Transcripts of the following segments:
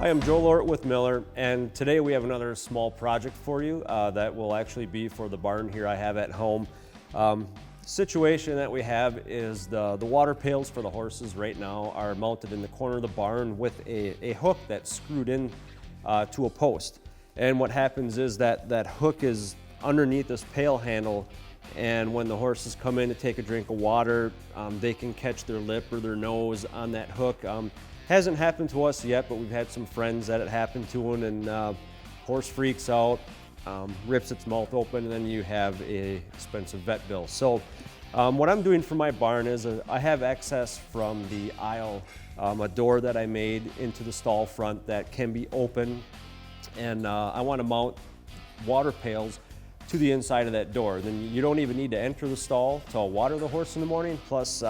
Hi, I'm Joe Lort with Miller, and today we have another small project for you that will actually be for the barn here I have at home. Situation that we have is the water pails for the horses right now are mounted in the corner of the barn with a hook that's screwed in to a post. And what happens is that hook is underneath this pail handle, and when the horses come in to take a drink of water, they can catch their lip or their nose on that hook. Hasn't happened to us yet, but we've had some friends that it happened to, and horse freaks out, rips its mouth open, and then you have a expensive vet bill. So what I'm doing for my barn is I have access from the aisle, a door that I made into the stall front that can be open, and I want to mount water pails to the inside of that door. Then you don't even need to enter the stall to water the horse in the morning, plus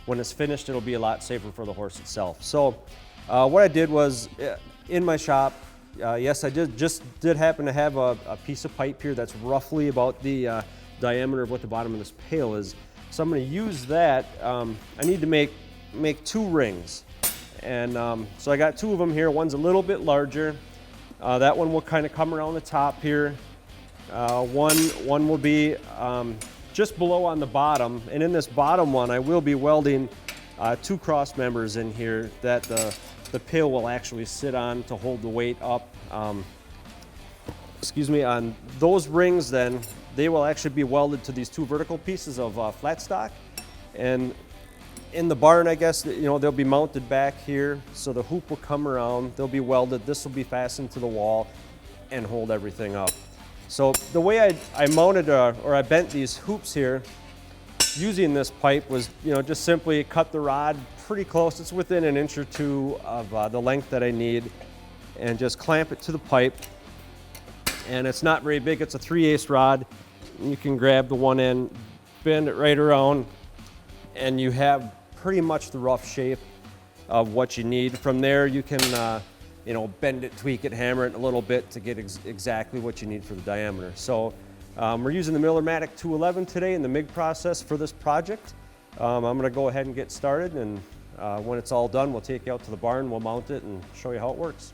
when it's finished, it'll be a lot safer for the horse itself. So what I did was, in my shop, yes, I just did happen to have a piece of pipe here that's roughly about the diameter of what the bottom of this pail is. So I'm going to use that. I need to make 2 rings. And so I got 2 of them here. One's a little bit larger. That one will kind of come around the top here. One will be just below on the bottom, and in this bottom one I will be welding 2 cross members in here that the pail will actually sit on to hold the weight up. On those rings, then they will actually be welded to these 2 vertical pieces of flat stock, and in the barn, I guess, they'll be mounted back here, so the hoop will come around, they'll be welded, this will be fastened to the wall and hold everything up. So the way I mounted or I bent these hoops here using this pipe was, just simply cut the rod pretty close. It's within an inch or 2 of the length that I need, and just clamp it to the pipe. And it's not very big, it's a 3/8 rod. You can grab the one end, bend it right around, and you have pretty much the rough shape of what you need. From there you can bend it, tweak it, hammer it a little bit to get exactly what you need for the diameter. So we're using the Millermatic 211 today in the MIG process for this project. I'm going to go ahead and get started, and when it's all done, we'll take you out to the barn, we'll mount it, and show you how it works.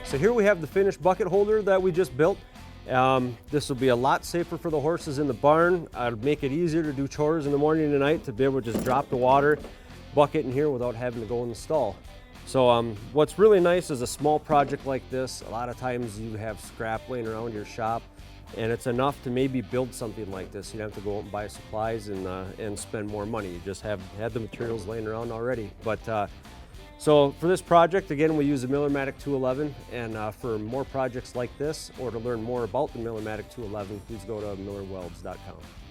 So here we have the finished bucket holder that we just built. This will be a lot safer for the horses in the barn. It'll make it easier to do chores in the morning and night, to be able to just drop the water bucket in here without having to go in the stall. So what's really nice is a small project like this. A lot of times you have scrap laying around your shop, and it's enough to maybe build something like this. You don't have to go out and buy supplies and spend more money. You just have the materials laying around already. But so for this project, again, we use the Millermatic 211, and for more projects like this, or to learn more about the Millermatic 211, please go to millerwelds.com.